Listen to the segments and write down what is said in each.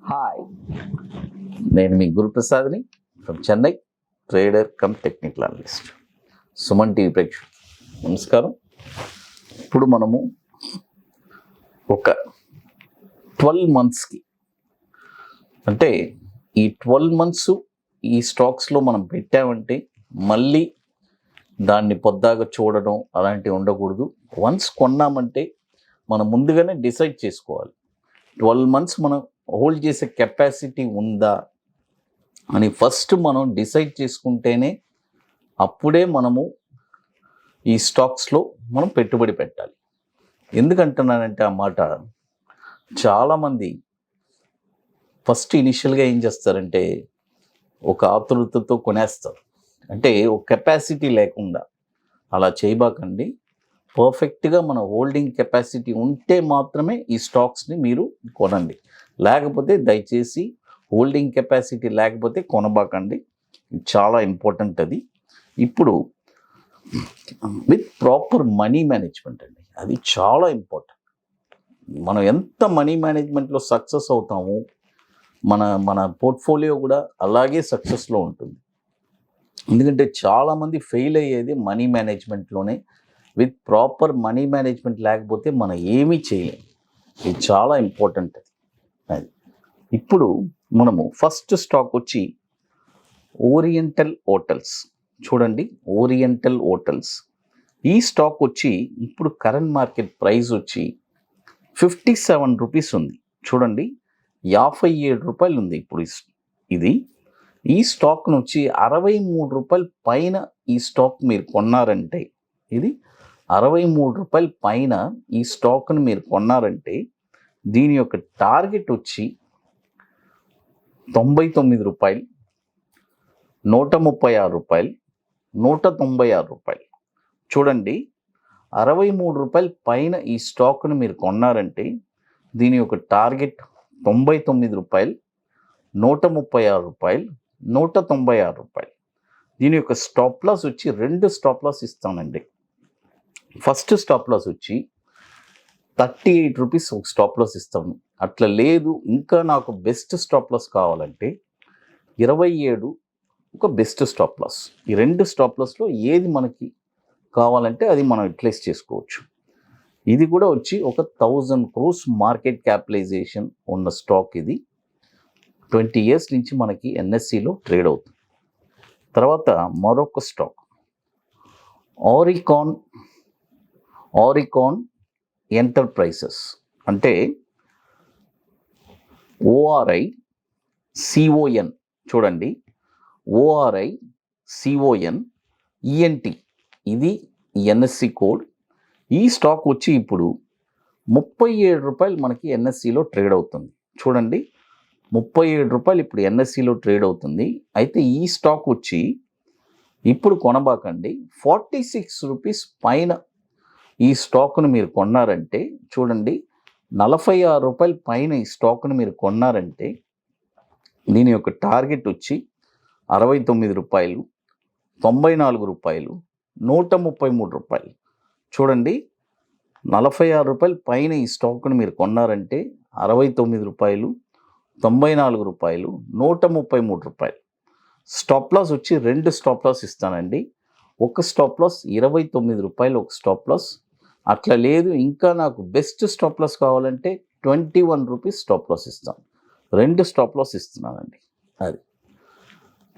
Hi, నేను మీ గురుప్రసాద్ని from Chennai, trader come technical analyst. Suman TV ప్రేక్షకులు నమస్కారం. ఇప్పుడు మనము ఒక 12 మంత్స్కి అంటే ఈ 12 మంత్స్ ఈ స్టాక్స్లో మనం పెట్టామంటే మళ్ళీ దాన్ని పొద్దాగా చూడడం అలాంటివి ఉండకూడదు. వన్స్ కొన్నామంటే మనం ముందుగానే డిసైడ్ చేసుకోవాలి. 12 మంత్స్ మనం హోల్డ్ చేసే కెపాసిటీ ఉందా అని ఫస్ట్ మనం డిసైడ్ చేసుకుంటేనే అప్పుడే మనము ఈ స్టాక్స్లో మనం పెట్టుబడి పెట్టాలి. ఎందుకంటున్నానంటే ఆ మాట, చాలామంది ఫస్ట్ ఇనిషియల్గా ఏం చేస్తారంటే ఒక ఆతృతతో కొనేస్తారు. అంటే ఒక కెపాసిటీ లేకుండా అలా చేయబాకండి. పర్ఫెక్ట్గా మన హోల్డింగ్ కెపాసిటీ ఉంటే మాత్రమే ఈ స్టాక్స్ని మీరు కొనండి. లేకపోతే దయచేసి హోల్డింగ్ కెపాసిటీ లేకపోతే కొనబాకండి. చాలా ఇంపార్టెంట్ అది. ఇప్పుడు విత్ ప్రాపర్ మనీ మేనేజ్మెంట్ అండి, అది చాలా ఇంపార్టెంట్. మనం ఎంత మనీ మేనేజ్మెంట్లో సక్సెస్ అవుతామో మన పోర్ట్ఫోలియో కూడా అలాగే సక్సెస్లో ఉంటుంది. ఎందుకంటే చాలామంది ఫెయిల్ అయ్యేది మనీ మేనేజ్మెంట్లోనే. విత్ ప్రాపర్ మనీ మేనేజ్మెంట్ లేకపోతే మనం ఏమీ చేయలేము. ఇది చాలా ఇంపార్టెంట్ అది. ఇప్పుడు మనము ఫస్ట్ స్టాక్ వచ్చి ఓరియంటల్ హోటల్స్. చూడండి, ఓరియంటల్ హోటల్స్ ఈ స్టాక్ వచ్చి ఇప్పుడు కరెంట్ మార్కెట్ ప్రైస్ వచ్చి 57 రూపీస్ ఉంది. చూడండి, 57 రూపాయలు ఉంది ఇప్పుడు. ఇది ఈ స్టాక్ను వచ్చి 63 రూపాయల పైన ఈ స్టాక్ మీరు కొన్నారంటే, ఇది 63 రూపాయల పైన ఈ స్టాక్ను మీరు కొన్నారంటే దీని యొక్క టార్గెట్ వచ్చి 99 రూపాయలు, 136 రూపాయలు, 196 రూపాయలు. చూడండి, 63 రూపాయల పైన ఈ స్టాక్ను మీరు కొన్నారంటే దీని యొక్క టార్గెట్ 99 రూపాయలు, 136 రూపాయలు, 196 రూపాయలు. దీని యొక్క స్టాప్ లాస్ వచ్చి 2 స్టాప్ లాస్ ఇస్తానండి. ఫస్ట్ స్టాప్ లాస్ వచ్చి 38 రూపీస్ ఒక స్టాప్ లాస్ ఇస్తాము. అట్లా లేదు, ఇంకా నాకు బెస్ట్ స్టాప్ లాస్ కావాలంటే 27 ఒక బెస్ట్ స్టాప్ లాస్. ఈ 2 స్టాప్ లాస్లో ఏది మనకి కావాలంటే అది మనం యూటిలైజ్ చేసుకోవచ్చు. ఇది కూడా వచ్చి ఒక 1000 crores మార్కెట్ క్యాపిటలైజేషన్ ఉన్న స్టాక్. ఇది 20 years నుంచి మనకి ఎన్ఎస్సిలో ట్రేడ్ అవుతుంది. తర్వాత మరొక స్టాక్ ఆరికాన్ ఎంటర్ప్రైజెస్, అంటే ORICON. చూడండి, ORICON ENT, ఇది ఎన్ఎస్సి కోడ్. ఈ స్టాక్ వచ్చి ఇప్పుడు 37 రూపాయలు మనకి ఎన్ఎస్సిలో ట్రేడ్ అవుతుంది. చూడండి, 37 రూపాయలు ఇప్పుడు ఎన్ఎస్సిలో ట్రేడ్ అవుతుంది. అయితే ఈ స్టాక్ వచ్చి ఇప్పుడు కొనబాకండి. 46 రూపీస్ పైన ఈ స్టాక్ను మీరు కొన్నారంటే, చూడండి, 46 రూపాయల పైన ఈ స్టాక్ను మీరు కొన్నారంటే దీని యొక్క టార్గెట్ వచ్చి 69 రూపాయలు, 94 రూపాయలు, 133 రూపాయలు. చూడండి, 46 రూపాయల పైన ఈ స్టాక్ను మీరు కొన్నారంటే 69 రూపాయలు, 94 రూపాయలు, 133 రూపాయలు. స్టాప్ లాస్ వచ్చి 2 స్టాప్ లాస్ ఇస్తానండి. ఒక స్టాప్ లాస్ 29 రూపాయలు ఒక స్టాప్ లాస్. అట్లా లేదు, ఇంకా నాకు బెస్ట్ స్టాప్ లాస్ కావాలంటే 21 రూపీస్ స్టాప్ లాస్ ఇస్తాను. 2 స్టాప్ లాస్ ఇస్తున్నానండి. అది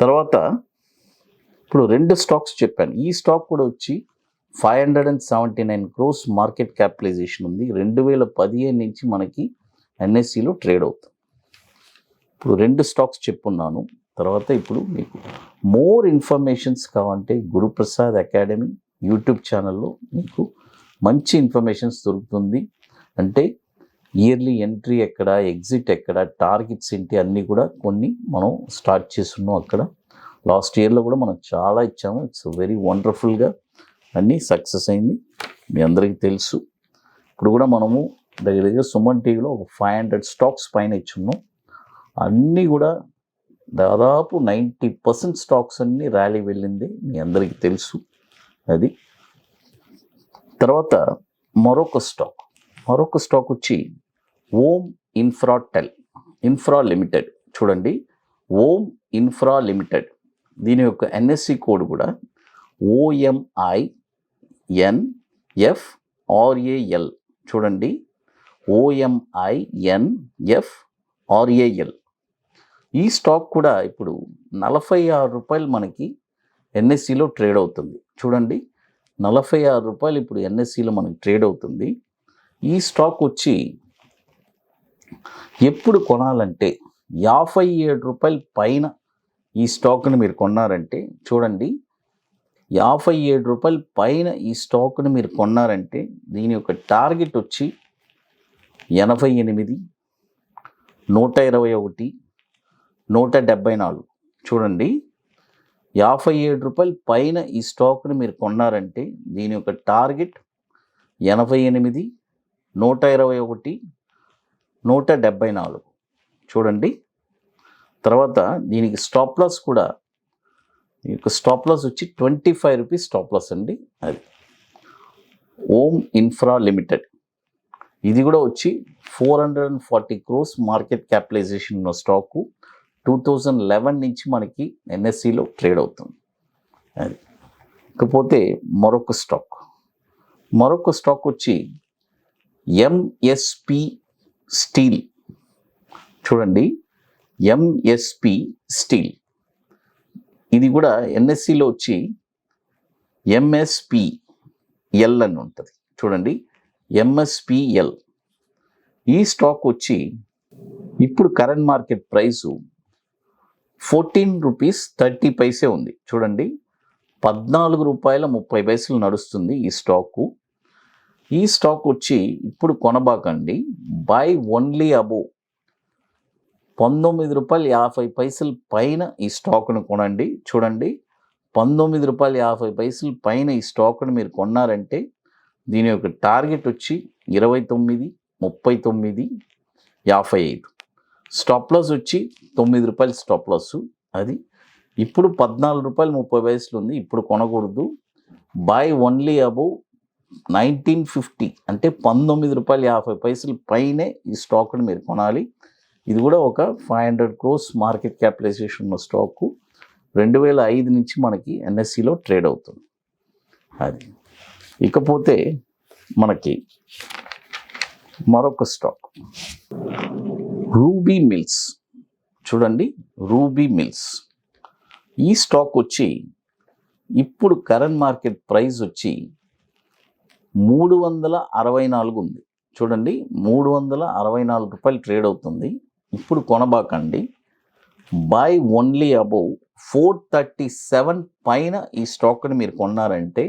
తర్వాత ఇప్పుడు 2 స్టాక్స్ చెప్పాను. ఈ స్టాక్ కూడా వచ్చి 579 crores మార్కెట్ క్యాపిటలైజేషన్ ఉంది. 2015 నుంచి మనకి ఎన్ఎస్సిలో ట్రేడ్ అవుతుంది. ఇప్పుడు 2 స్టాక్స్ చెప్పున్నాను. తర్వాత ఇప్పుడు మీకు మోర్ ఇన్ఫర్మేషన్స్ కావాలంటే గురుప్రసాద్ అకాడమీ యూట్యూబ్ ఛానల్లో మీకు మంచి ఇన్ఫర్మేషన్స్ దొరుకుతుంది. అంటే ఇయర్లీ ఎంట్రీ ఎక్కడ, ఎగ్జిట్ ఎక్కడ, టార్గెట్స్ ఏంటి అన్నీ కూడా కొన్ని మనం స్టార్ట్ చేస్తున్నాం. అక్కడ లాస్ట్ ఇయర్లో కూడా మనం చాలా ఇచ్చాము. ఇట్స్ వెరీ వండర్ఫుల్గా అన్నీ సక్సెస్ అయింది, మీ అందరికీ తెలుసు. ఇప్పుడు కూడా మనము దగ్గర సుమన్ టీవీలో ఒక 500 స్టాక్స్ పైన ఇచ్చున్నాం. అన్నీ కూడా దాదాపు 90% స్టాక్స్ అన్నీ ర్యాలీ వెళ్ళింది, మీ అందరికీ తెలుసు. అది తర్వాత మరొక స్టాక్ వచ్చి ఓమ్ ఇన్ఫ్రాటెల్. ఇన్ఫ్రా లిమిటెడ్ చూడండి, ఓం ఇన్ఫ్రా లిమిటెడ్. దీని యొక్క ఎన్ఎస్సి కోడ్ కూడా OMINFRAL. చూడండి, OMINFRAL. ఈ స్టాక్ కూడా ఇప్పుడు 46 రూపాయలు మనకి ఎన్ఎస్సిలో ట్రేడ్ అవుతుంది. చూడండి, 46 రూపాయలు ఇప్పుడు ఎన్ఎస్సిలో మనకి ట్రేడ్ అవుతుంది. ఈ స్టాక్ వచ్చి ఎప్పుడు కొనాలంటే 57 రూపాయల పైన ఈ స్టాక్ని మీరు కొన్నారంటే, చూడండి 57 రూపాయల పైన ఈ స్టాక్ని మీరు కొన్నారంటే దీని యొక్క టార్గెట్ వచ్చి 88, 121, 174. చూడండి, 57 రూపాయల పైన ఈ స్టాక్ని మీరు కొన్నారంటే దీని యొక్క టార్గెట్ 88, 121, 174. చూడండి, తర్వాత దీనికి స్టాప్ లాస్ కూడా, ఈ యొక్క స్టాప్ లాస్ వచ్చి 25 రూపీస్ స్టాప్ లాస్ అండి. అది ఓం ఇన్ఫ్రా లిమిటెడ్. ఇది కూడా వచ్చి 440 crores మార్కెట్ క్యాపిటలైజేషన్ ఉన్న స్టాకు. 2011 నుంచి మనకి ఎన్ఎస్సిలో ట్రేడ్ అవుతుంది. అది ఇకపోతే మరొక స్టాక్ వచ్చి ఎంఎస్పి స్టీల్. చూడండి, ఎంఎస్పి స్టీల్. ఇది కూడా ఎన్ఎస్సిలో వచ్చి ఎంఎస్పిఎల్ అని ఉంటుంది. చూడండి, ఎంఎస్పిఎల్. ఈ స్టాక్ వచ్చి ఇప్పుడు current market price 14 rupees 30 paise ఉంది. చూడండి, 14 రూపాయల 30 పైసలు నడుస్తుంది ఈ స్టాకు. ఈ స్టాక్ వచ్చి ఇప్పుడు కొనబాకండి, బై ఓన్లీ అబోవ్ 19 రూపాయలు 50 పైసల పైన ఈ స్టాక్ను కొనండి. చూడండి, 19 రూపాయలు 50 పైసల పైన ఈ స్టాక్ను మీరు కొన్నారంటే దీని యొక్క టార్గెట్ వచ్చి 29, 39, 55. స్టాప్ లాస్ వచ్చి 9 రూపాయలు స్టాప్ లాస్. అది ఇప్పుడు 14 రూపాయలు 30 పైసలు ఉంది, ఇప్పుడు కొనకూడదు. బై ఓన్లీ అబోవ్ 1950, అంటే 19 రూపాయలు 50 పైసల పైనే ఈ స్టాక్ను మీరు కొనాలి. ఇది కూడా ఒక 500 crores మార్కెట్ క్యాపిటలైజేషన్ ఉన్న స్టాకు. 2005 నుంచి మనకి ఎన్ఎస్సిలో ట్రేడ్ అవుతుంది. అది ఇకపోతే మనకి మరొక స్టాక్ రూబీ మిల్స్. చూడండి, రూబీ మిల్స్. ఈ స్టాక్ వచ్చి ఇప్పుడు కరెంట్ మార్కెట్ ప్రైస్ వచ్చి 364 ఉంది. చూడండి, 364 రూపాయలు ట్రేడ్ అవుతుంది. ఇప్పుడు కొనబాకండి, బై ఓన్లీ అబోవ్ 437 పైన ఈ స్టాక్ని మీరు కొన్నారంటే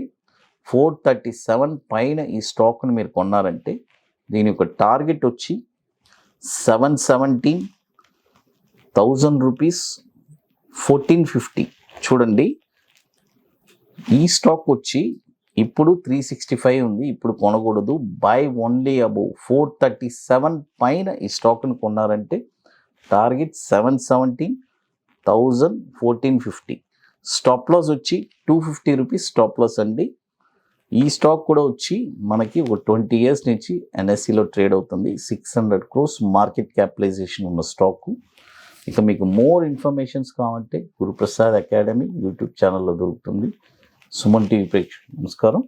437 పైన ఈ స్టాక్ని మీరు కొన్నారంటే దీని యొక్క టార్గెట్ వచ్చి 717,000 రూపీస్ 1450. చూడండి, ఈ స్టాక్ వచ్చి ఇప్పుడు 365 ఉంది, ఇప్పుడు కొనకూడదు. బై ఓన్లీ అబోవ్ 437 పైన ఈ స్టాక్ని కొన్నారంటే టార్గెట్ 717,000 1450. స్టాప్ లాస్ వచ్చి 250 రూపీస్ స్టాప్ లాస్ అండి. ఈ స్టాక్ కూడా వచ్చి మనకి ఒక 20 years నుంచి ఎన్ఎస్సిలో ట్రేడ్ అవుతుంది. 600 crores మార్కెట్ క్యాపిటలైజేషన్ ఉన్న స్టాకు. ఇక మీకు మోర్ ఇన్ఫర్మేషన్స్ కావాలంటే గురుప్రసాద్ అకాడమీ యూట్యూబ్ ఛానల్లో దొరుకుతుంది. సుమన్ టీవీ ప్రేక్షకులకు నమస్కారం.